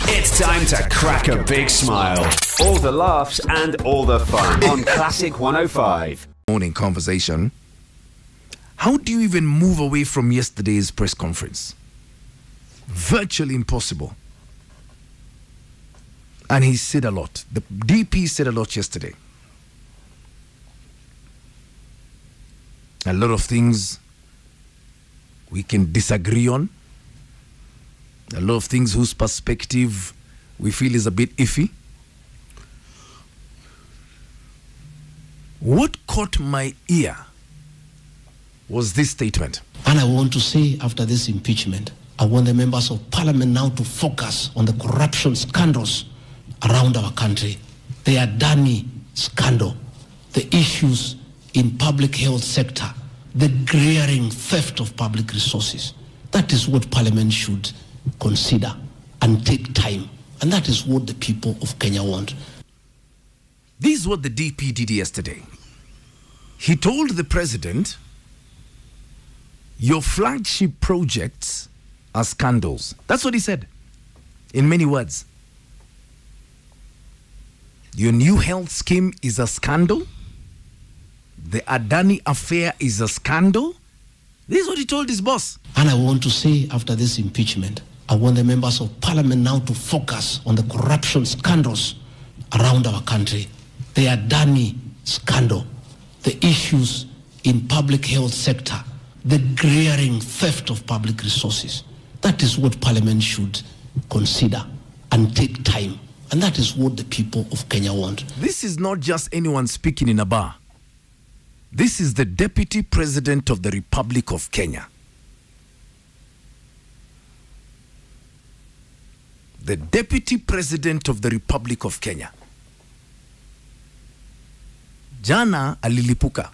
It's time to crack a big smile. All the laughs and all the fun on Classic 105. Morning conversation. How do you even move away from yesterday's press conference? Virtually impossible. And he said a lot. The DP said a lot yesterday. A lot of things we can disagree on. A lot of things whose perspective we feel is a bit iffy. What caught my ear was this statement. And I want to say, after this impeachment, I want the members of parliament now to focus on the corruption scandals around our country. The Adani scandal, the issues in public health sector, the glaring theft of public resources. That is what parliament should consider and take time. And that is what the people of Kenya want. This is what the DP did yesterday. He told the president, your flagship projects are scandals. That's what he said, in many words. Your new health scheme is a scandal. The Adani affair is a scandal. This is what he told his boss. And I want to say, after this impeachment, I want the members of parliament now to focus on the corruption scandals around our country. The Adani scandal, the issues in public health sector, the glaring theft of public resources. That is what parliament should consider and take time. And that is what the people of Kenya want. This is not just anyone speaking in a bar. This is the Deputy President of the Republic of Kenya. The Deputy President of the Republic of Kenya. Jana alilipuka.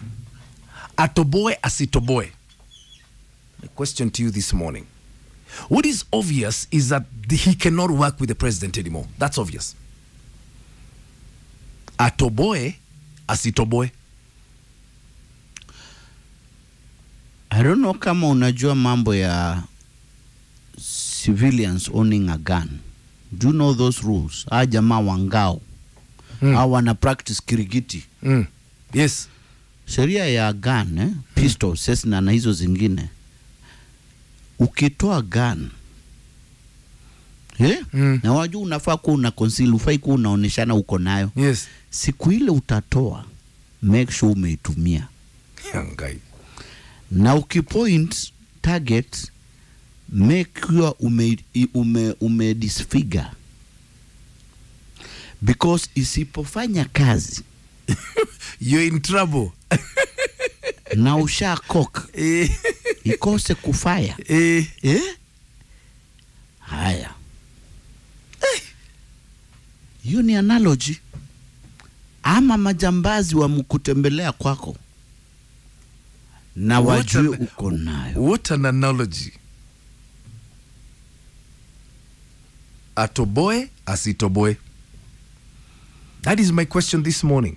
Atoboe asitoboe. A question to you this morning. What is obvious is that he cannot work with the president anymore. That's obvious. Atoboe asitoboe. I don't know kama unajua mambo ya civilians owning a gun. Do you know those rules? Jamaa wangao. Wana practice kirigiti. Yes. Sheria ya gun, pistol, Cessna na hizo zingine. Ukitoa gun, na wajua unafaa kuwa una conceal, ufai kuwa unaoneshana uko nayo. Yes. Siku ile utatoa, make sure umeitumia. Yangai. Na ukipoint target, make sure ume disfigure. Because isipofanya kazi, you're in trouble. Na usha cock. Ikose kufaya. Haya. Hiyo ni analogy. Ama majambazi wa mkutembelea kwako. Na wajue uko nayo. What an analogy. Atoboe asitoboe. That is my question this morning.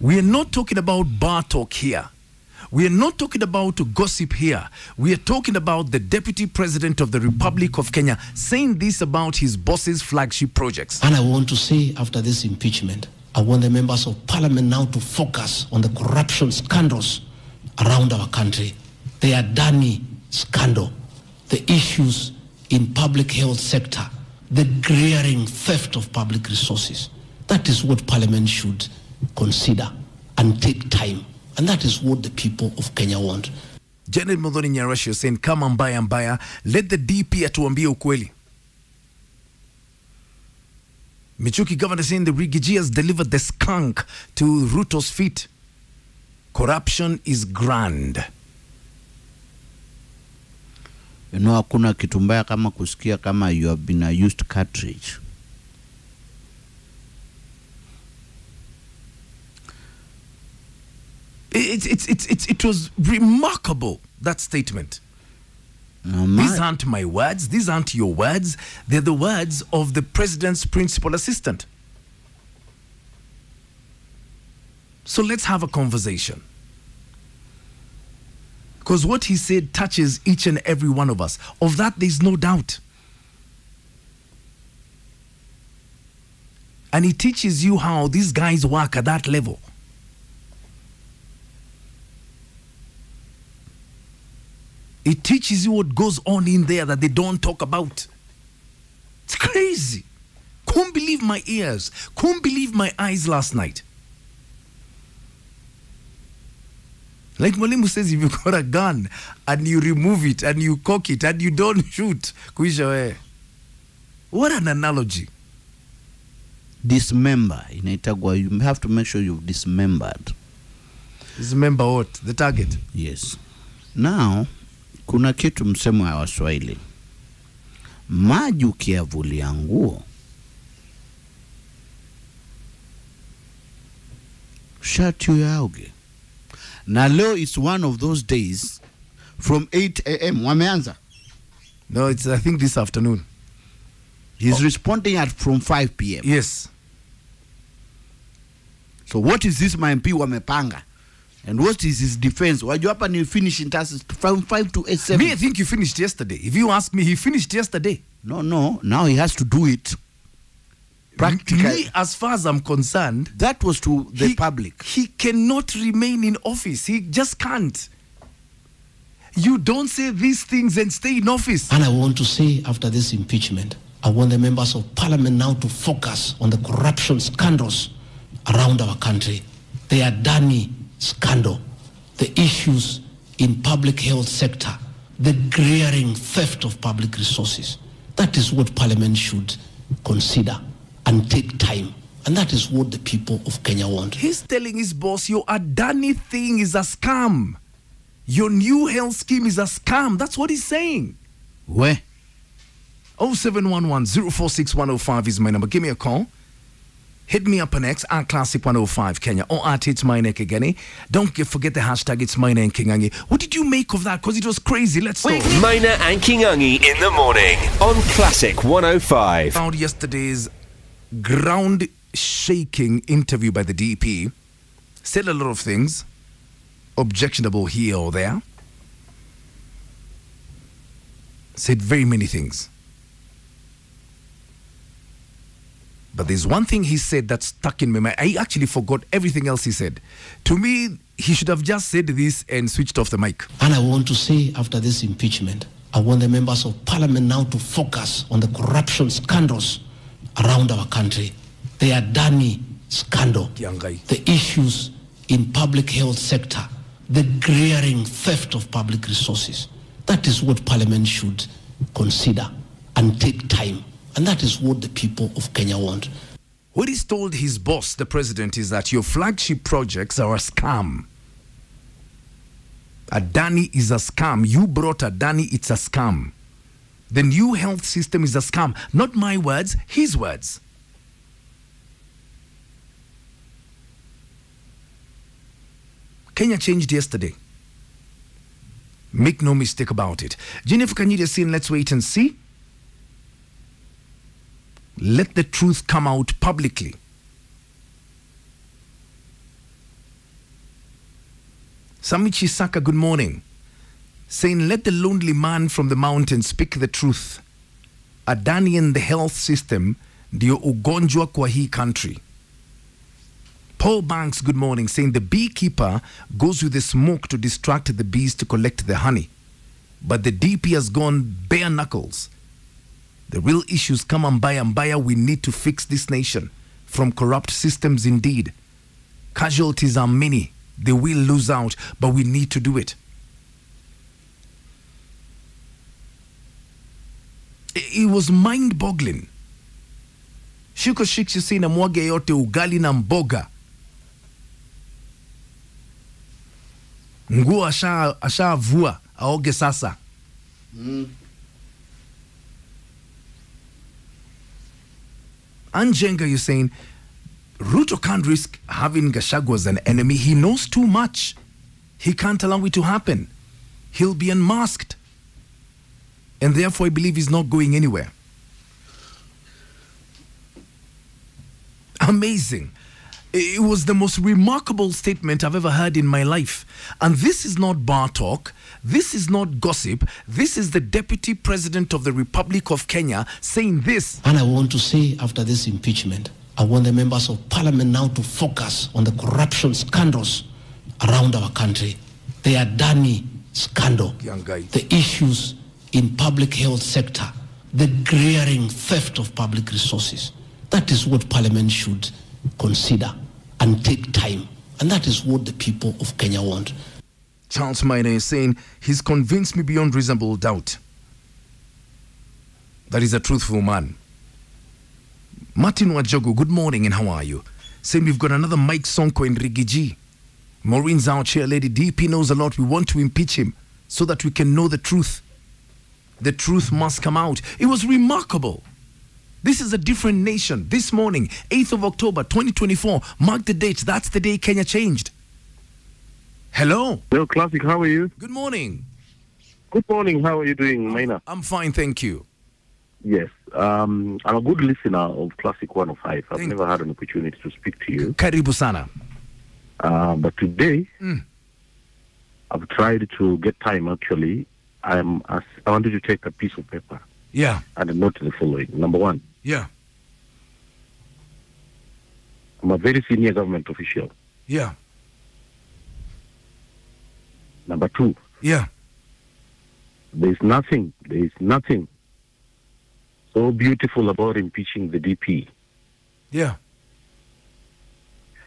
We are not talking about bar talk here. We are not talking about gossip here. We are talking about the Deputy President of the Republic of Kenya saying this about his boss's flagship projects. And I want to say, after this impeachment, I want the members of parliament now to focus on the corruption scandals around our country. The Adani scandal, the issues in public health sector, the glaring theft of public resources. That is what parliament should consider and take time. And that is what the people of Kenya want. Janet Modoni Nyarashi is saying, come mbaya, let the DP atuambie ukweli. Michuki governor saying the Rigiji has delivered the skunk to Ruto's feet. Corruption is grand. You know, hakuna kitu mbaya kama kusikia kama you have been a used cartridge. It was remarkable, that statement. These aren't my words. These aren't your words. They're the words of the president's principal assistant. So let's have a conversation. Because what he said touches each and every one of us. Of that, there's no doubt. And he teaches you how these guys work at that level. It teaches you what goes on in there that they don't talk about. It's crazy. Couldn't believe my ears. Couldn't believe my eyes last night. Like Mwalimu says, if you got a gun and you remove it and you cock it and you don't shoot, kuisha we. What an analogy. Dismember. Inaitagwa, you have to make sure you've dismembered. Dismember what? The target? Yes. Now, kuna kitu msemo ya Waswahili. Maji ukiyavulia nguo, shati uyaoge. Na leo is one of those days from 8 a.m. Wameanza? No, it's I think this afternoon. He's responding at from 5 p.m. Yes. So what is this my MP wamepanga? And what is his defense? Wajua hapa ni finish in tasks from 5 to 8, 7. Me, I think you finished yesterday. If you ask me, he finished yesterday. No. Now he has to do it. Practically. Me, as far as I'm concerned, that was to the public. He cannot remain in office. He just can't. You don't say these things and stay in office. And I want to say, after this impeachment, I want the members of parliament now to focus on the corruption scandals around our country. The Adani scandal, the issues in public health sector, the glaring theft of public resources. That is what parliament should consider and take time. And that is what the people of Kenya want. He's telling his boss, your Adani thing is a scam. Your new health scheme is a scam. That's what he's saying. Where? 0711-046-105 is my number. Give me a call. Hit me up on X at Classic 105 Kenya or at It's My Neck Again. Don't forget the hashtag It's My Neck Kingangi. What did you make of that? Because it was crazy. Let's go. Maina and Kingangi in the morning on Classic 105. Found yesterday's ground-shaking interview by the DP. Said a lot of things. Objectionable here or there. Said very many things. But there's one thing he said that stuck in my mind. I actually forgot everything else he said. To me, he should have just said this and switched off the mic. And I want to say, after this impeachment, I want the members of parliament now to focus on the corruption scandals around our country. The Adani scandal, the issues in public health sector, the glaring theft of public resources. That is what parliament should consider and take time. And that is what the people of Kenya want. What he's told his boss, the president, is that your flagship projects are a scam. Adani is a scam. You brought Adani, it's a scam. The new health system is a scam. Not my words, his words. Kenya changed yesterday. Make no mistake about it. Jennifer Kanyidi saying, let's wait and see. Let the truth come out publicly. Samichi Saka, good morning. Saying, let the lonely man from the mountain speak the truth. Adani and the health system, ndio ugonjwa kwa hii country. Paul Banks, good morning, saying the beekeeper goes with the smoke to distract the bees to collect the honey. But the DP has gone bare knuckles. The real issues come and by, we need to fix this nation from corrupt systems indeed. Casualties are many. They will lose out, but we need to do it. It was mind-boggling. Shiko Shikshi saying mwage yote ugali na mboga. Nguo asha vua aoge sasa. Anjenga, you're saying Ruto can't risk having Gachagua as an enemy. He knows too much. He can't allow it to happen. He'll be unmasked. And therefore, I believe he's not going anywhere. Amazing. It was the most remarkable statement I've ever heard in my life. And this is not bar talk. This is not gossip. This is the Deputy President of the Republic of Kenya saying this. And I want to say, after this impeachment, I want the members of parliament now to focus on the corruption scandals around our country. The Adani scandal, the issues in public health sector, the glaring theft of public resources. That is what parliament should consider and take time. And that is what the people of Kenya want. Charles Minor is saying he's convinced me beyond reasonable doubt. That is a truthful man. Martin Wajogo, good morning and how are you? Saying we've got another Mike Sonko in Rigiji. Maureen's our chair lady. DP knows a lot. We want to impeach him so that we can know the truth. The truth must come out. It was remarkable. This is a different nation. This morning, 8th of October, 2024, mark the date. That's the day Kenya changed. Hello. Hello, Classic. How are you? Good morning. Good morning. How are you doing, Maina? I'm fine, thank you. Yes. I'm a good listener of Classic 105. I've never had an opportunity to speak to you. Karibu sana. But today, I've tried to get time, actually. I wanted to take a piece of paper. Yeah. And note the following. Number one. Yeah. I'm a very senior government official. Yeah. Number two. Yeah. There's nothing so beautiful about impeaching the DP. Yeah.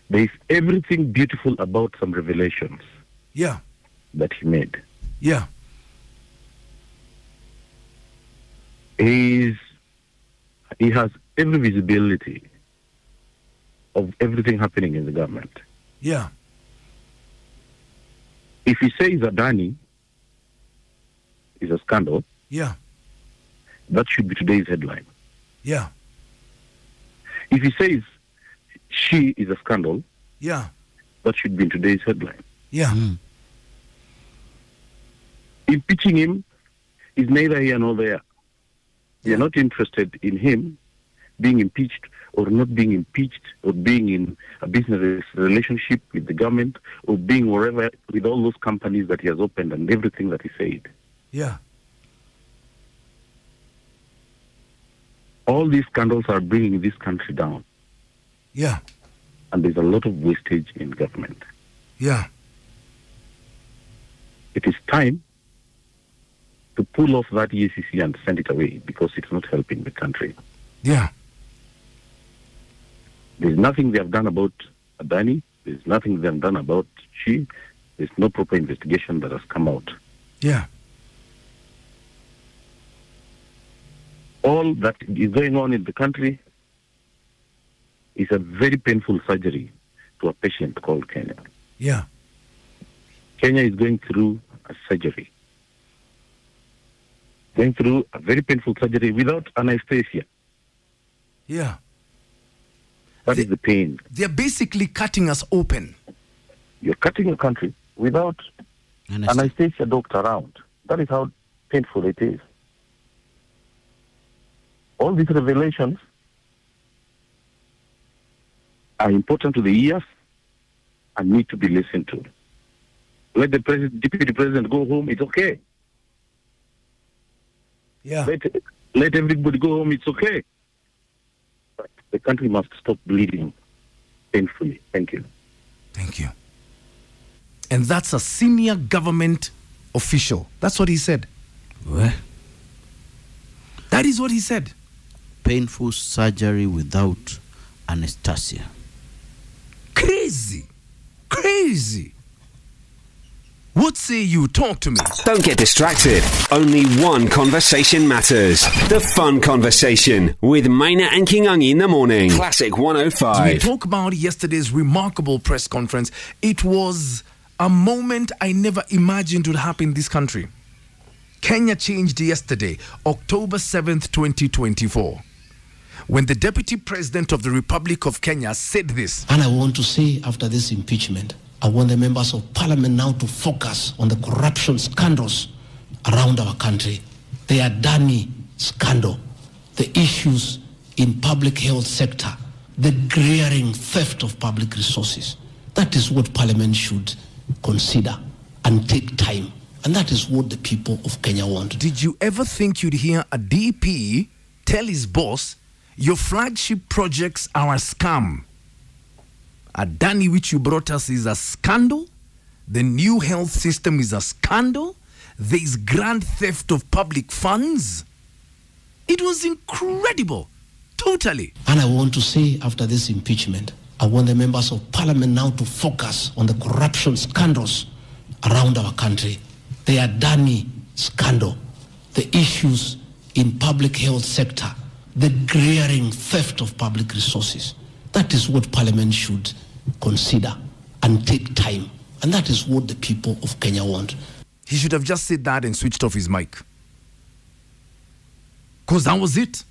There's everything beautiful about some revelations. Yeah. That he made. Yeah. He has every visibility of everything happening in the government. Yeah. If he says Adani is a scandal, yeah, that should be today's headline. Yeah. If he says she is a scandal, yeah, that should be in today's headline. Yeah. Impeaching him is neither here nor there. We are not interested in him being impeached or not being impeached or being in a business relationship with the government or being wherever with all those companies that he has opened and everything that he said. Yeah. All these scandals are bringing this country down. Yeah. And there's a lot of wastage in government. Yeah. It is time to pull off that EACC and send it away because it's not helping the country. Yeah. There's nothing they have done about Adani. There's nothing they have done about Chi. There's no proper investigation that has come out. Yeah. All that is going on in the country is a very painful surgery to a patient called Kenya. Yeah. Kenya is going through a surgery. Going through a very painful surgery without anesthesia. Yeah. That is the pain. They're basically cutting us open. You're cutting a country without anesthesia doctor around. That is how painful it is. All these revelations are important to the ears and need to be listened to. Let the deputy president go home, it's okay. Yeah. Let everybody go home, it's okay. But the country must stop bleeding painfully. Thank you. Thank you. And that's a senior government official. That's what he said. What? That is what he said. Painful surgery without anesthesia. Crazy. Crazy. What say you? Talk to me. Don't get distracted. Only one conversation matters. The fun conversation with Maina and Kingangi in the morning. Classic 105. We talk about yesterday's remarkable press conference. It was a moment I never imagined would happen in this country. Kenya changed yesterday, October 7th, 2024. When the Deputy President of the Republic of Kenya said this. And I want to say after this impeachment, I want the members of parliament now to focus on the corruption scandals around our country. The Adani scandal, the issues in public health sector, the glaring theft of public resources. That is what parliament should consider and take time. And that is what the people of Kenya want. Did you ever think you'd hear a DP tell his boss, Your flagship projects are a scam. Adani, which you brought us, is a scandal. The new health system is a scandal. There is grand theft of public funds. It was incredible. Totally. And I want to say, after this impeachment, I want the members of parliament now to focus on the corruption scandals around our country. The Adani scandal, the issues in public health sector, the glaring theft of public resources. That is what parliament should consider and take time. And that is what the people of Kenya want. He should have just said that and switched off his mic. Because that was it.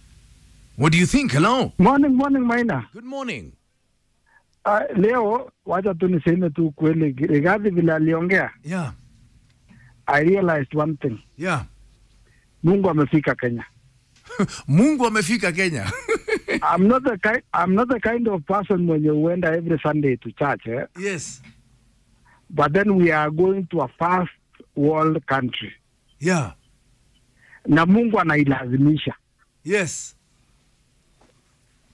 What do you think? Hello? Morning, Maina. Good morning. Leo, wacha tu niseme tu kweli, Rigathi vile aliongea. Yeah. I realized one thing. Yeah. Mungu amefika Kenya. Mungu amefika Kenya. I'm not the kind of person when you went every Sunday to church. Yes. But then we are going to a first world country. Yeah. Na Mungu anailazimisha. Yes.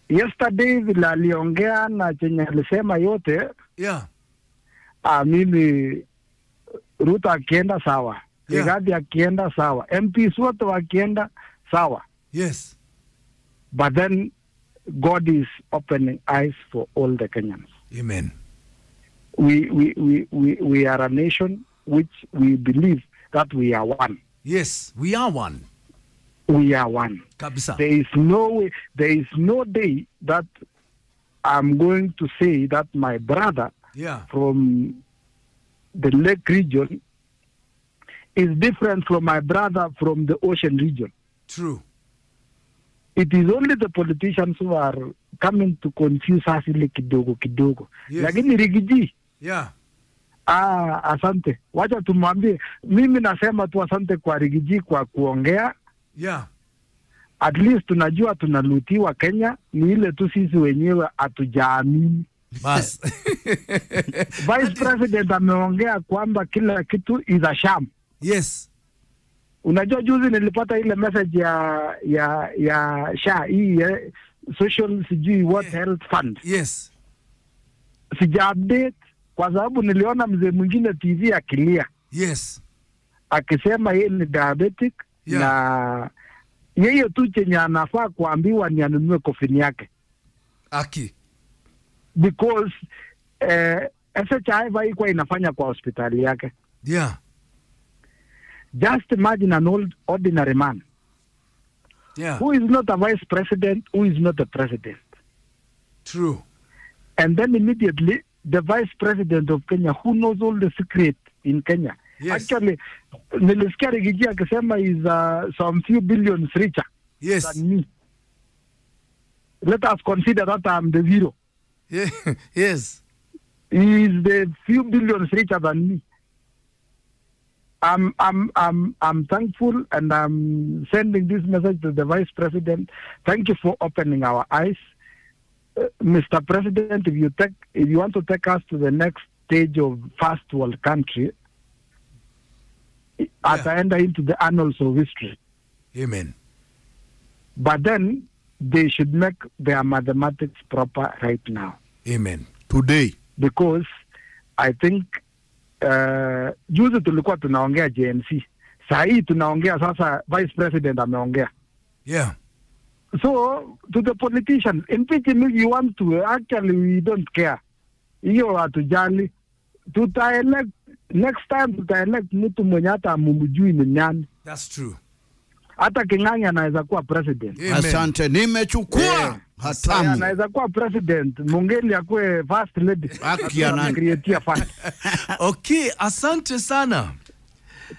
Yesterday vile aliongea na chenye alisema yote. Yeah. Mimi Ruto akienda sawa. Yeah. Rigathi akienda sawa. MPs wote wakienda sawa. Yes. But then God is opening eyes for all the Kenyans. Amen. We are a nation which we believe that we are one. Yes, we are one. We are one. Kabisa. There is no way, there is no day that I'm going to say that my brother from the Lake region is different from my brother from the Ocean region. True. It is only the politicians who are coming to confuse us ile kidogo kidogo. Yes. Lakini Rigiji. Yeah. Asante. Wacha tumwambie, mimi nasema tu asante kwa Rigiji kwa kuongea. Yeah. At least tunajua tunalutiwa Kenya, ni ile tu sisi wenyewe hatujaamini. Bas. Vice President ameongea kwamba kila kitu is a sham. Yes. Unajua juzi nilipata ile message ya SHA hii social sijui what health fund. Yes. Sija update kwa sababu niliona mzee mwingine TV akilia. Yes. Akisema yeye ni diabetic na yeye tu chenye anafaa kuambiwa ni anunue coffin yake. Aki. Because SHIV haikuwa inafanya kwa hospitali yake. Yeah. Just imagine an ordinary man. Yeah. Who is not a vice president, who is not a president. True. And then immediately, the vice president of Kenya, who knows all the secrets in Kenya. Yes. Actually, nilisikia Rigiji akisema is some few billions richer than me. Let us consider that I'm the zero. Yeah. Yes. He is the few billions richer than me. I'm thankful, and I'm sending this message to the Vice President. Thank you for opening our eyes, Mr. President. If you want to take us to the next stage of first world country, at the end into the annals of history. Amen. But then they should make their mathematics proper right now. Amen. Today. Because I think juzi tulikuwa tunaongea JNC. Saa hii tunaongea sasa Vice President ameongea. Yeah. So to the politicians, impeach him if you want to. Actually, we don't care. Hiyo hatujali. Tutaelect next time, tutaelect mtu mwenye hata amumjui ni nani. That's true. Hata King'ang'i anaweza kuwa president. Amen. Asante, nimechukua hatamu. Anaweza kuwa president, Mungeli akue first lady. Haki anani. Create fund. Okay, asante sana.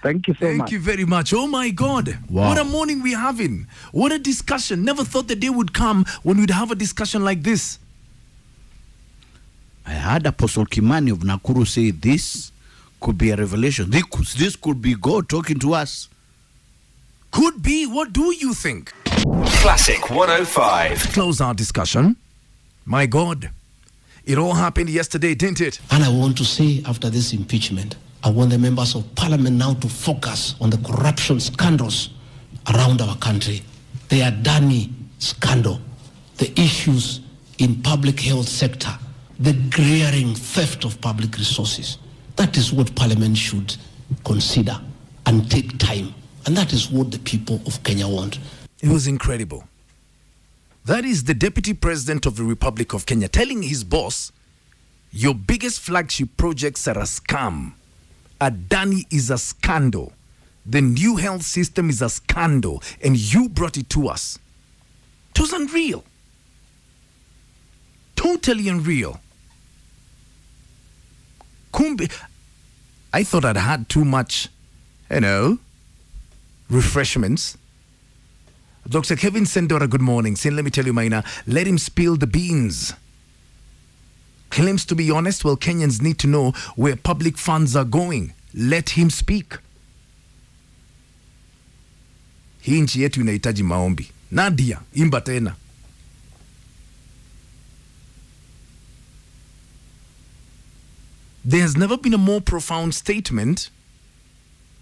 Thank you so much. Thank you very much. Oh my God. Wow. What a morning we're having. What a discussion. Never thought the day would come when we'd have a discussion like this. I heard Apostle Kimani of Nakuru say this could be a revelation. This could be God talking to us. Could be. What do you think? Classic 105. Close our discussion. My God. It all happened yesterday, didn't it? And I want to say, after this impeachment, I want the members of parliament now to focus on the corruption scandals around our country. The Adani scandal, the issues in public health sector, the glaring theft of public resources. That is what Parliament should consider and take time. And that is what the people of Kenya want. It was incredible. That is the Deputy President of the Republic of Kenya telling his boss, your biggest flagship projects are a scam. Adani is a scandal. The new health system is a scandal. And you brought it to us. It was unreal. Totally unreal. Kumbi, I thought I'd had too much, refreshments. Dr. Kevin Sendora, good morning. Saying, let me tell you, Maina, let him spill the beans. Claims to be honest, well, Kenyans need to know where public funds are going. Let him speak. Hii nchi yetu inahitaji maombi. Nadia, imba tena. There has never been a more profound statement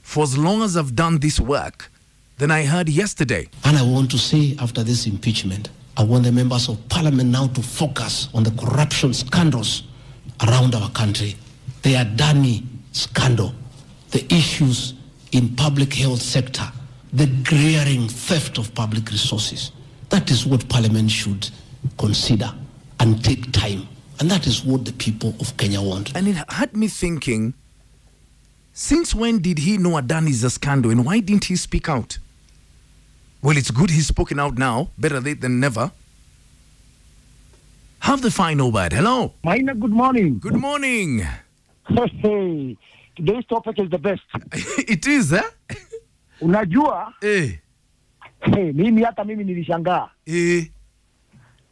for as long as I've done this work than I heard yesterday. And I want to say, after this impeachment, I want the members of Parliament now to focus on the corruption scandals around our country. The Adani scandal, the issues in public health sector, the glaring theft of public resources. That is what Parliament should consider and take time. And that is what the people of Kenya want. And it had me thinking, since when did he know Adani is a scandal and why didn't he speak out? Well, it's good he's spoken out now. Better late than never. Have the final word. Hello. Maina, good morning. Good morning. Hey, today's topic is the best. It is, eh? Unajua? Eh. Hey, mimi nilishangaa. Eh.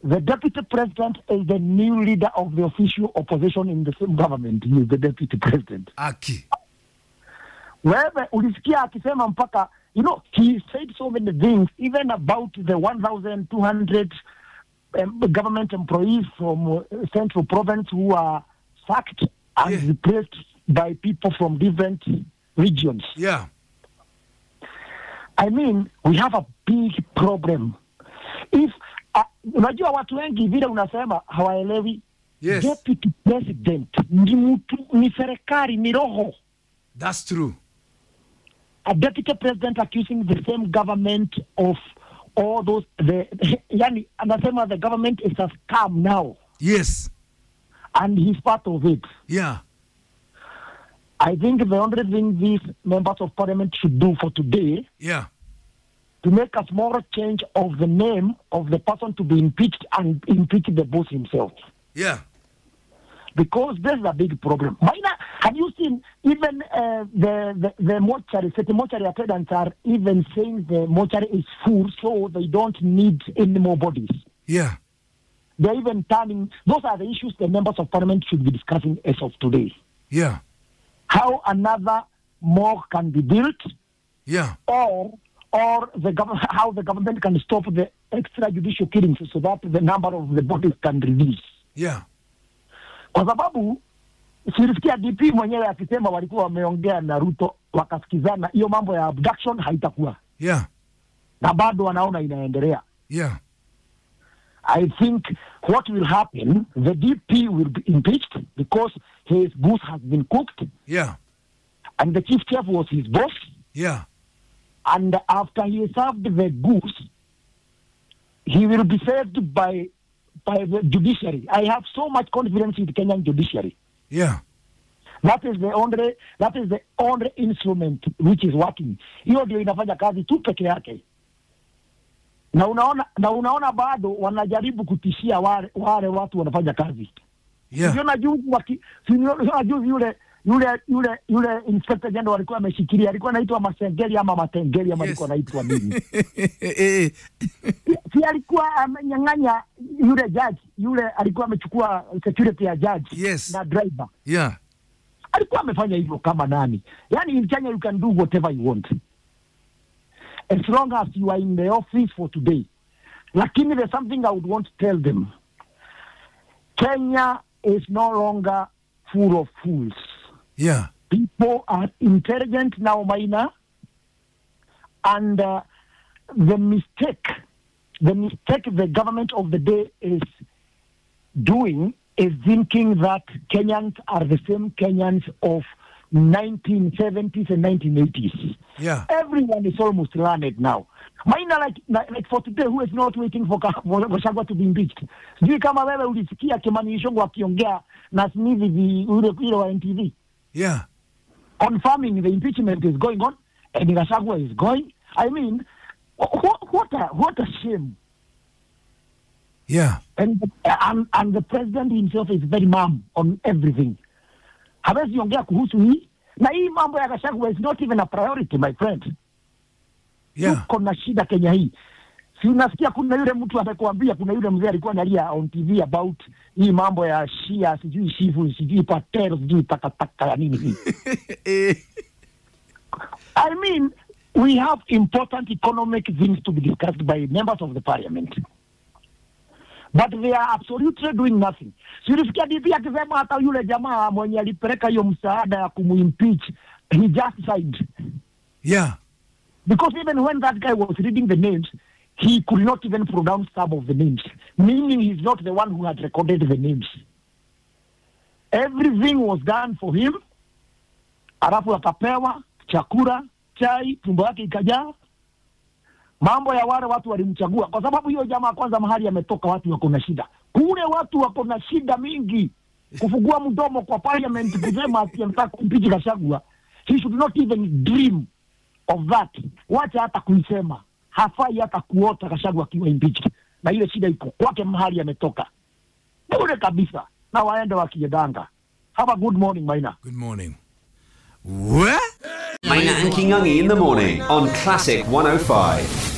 The deputy president is the new leader of the official opposition in the same government. He is the deputy president. Aki. Wewe ulisikia akisema mpaka, he said so many things, even about the 1,200 government employees from Central Province who are sacked and replaced by people from different regions. Yeah. I mean, we have a big problem. If unajua watu wengi vile unasema hawaelewi. Yes. Deputy president ni serikali, ni roho. That's true. A deputy president accusing the same government of all those yani anasema the government is a scam now. Yes. And he's part of it. Yeah. I think the only thing these members of parliament should do for today, to make a small change of the name of the person to be impeached and impeach the boss himself. Yeah. Because there's a big problem. Maina, have you seen even the mortuary, city mortuary attendants are even saying the mortuary is full, so they don't need any more bodies. Yeah. They're even turning, those are the issues the members of parliament should be discussing as of today. Yeah. How another morgue can be built. Yeah. Or how the government can stop the extrajudicial killings so that the number of the bodies can reduce. Yeah. Kwa sababu sirisikia DP mwenyewe akisema walikuwa wameongea na Ruto wakasikizana, hiyo mambo ya abduction haitakuwa. Yeah. Na bado wanaona inaendelea. Yeah. I think what will happen, the DP will be impeached because his goose has been cooked. Yeah. And the chief chef was his boss. Yeah. And after he served the goose, he will be served by the judiciary. I have so much confidence in the Kenyan judiciary. Yeah. That is the only instrument which is working. Hiyo ndio inafanya kazi tu peke yake. Na unaona bado wanajaribu kutishia wale watu wanafanya kazi. Yeah. Yule inspector general alikuwa ameshikilia, alikuwa anaitwa Masengeli ama Matengeli ama alikuwa anaitwa nini? Si alikuwa amenyang'anya yule judge, yule alikuwa amechukua security ya judge na driver. Yeah. Alikuwa amefanya hivyo kama nani? Yani in Kenya you can do whatever you want. As long as you are in the office for today. Lakini there's something I would want to tell them. Kenya is no longer full of fools. Yeah. People are intelligent now, Maina. And the mistake the mistake the government of the day is doing is thinking that Kenyans are the same Kenyans of 1970s and 1980s. Yeah. Everyone is almost learned now. Maina, like for today, who is not waiting for Gachagua to be impeached? Sijui kama wewe ulisikia Kimani Ichung'wah akiongea na Simithi ule wa NTV. Yeah. Confirming the impeachment is going on and Gachagua is going. I mean, what a shame. Yeah. And the president himself is very mum on everything. Hawezi ongea kuhusu hii. Na hii mambo ya Gachagua is not even a priority, my friend. Yeah. Kuna shida Kenya hii. Si unasikia kuna yule mtu atakwambia, kuna yule mzee alikuwa analia on TV about hii mambo ya Shia, sijui Shifu, sijui Patero, sijui takataka ya nini hii. I mean, we have important economic things to be discussed by members of the parliament. But they are absolutely doing nothing. Silisikia DP akisema hata yule jamaa mwenye alipeleka hiyo msaada ya kumuimpeach, he just signed. Yeah. Because even when that guy was reading the names, he could not even pronounce some of the names, meaning he's not the one who had recorded the names. Everything was done for him. Alafu akapewa chakula, chai, tumbo yake ikajaa. Mambo ya wale watu walimchagua kwa sababu hiyo jamaa kwanza mahali ametoka watu wako na shida. Kule watu wako na shida mingi. Kufungua mdomo kwa parliament kusema ati anataka kumpiga Gachagua. He should not even dream of that. Wacha hata kuisema. Hafai hata kuota Gachagua akiwa impeached. Na ile shida iko kwake mahali ametoka. Bure kabisa. Na waende wakijedanga. Have a good morning, Maina. Good morning. What? Maina and King Ungi in the morning on Classic 105.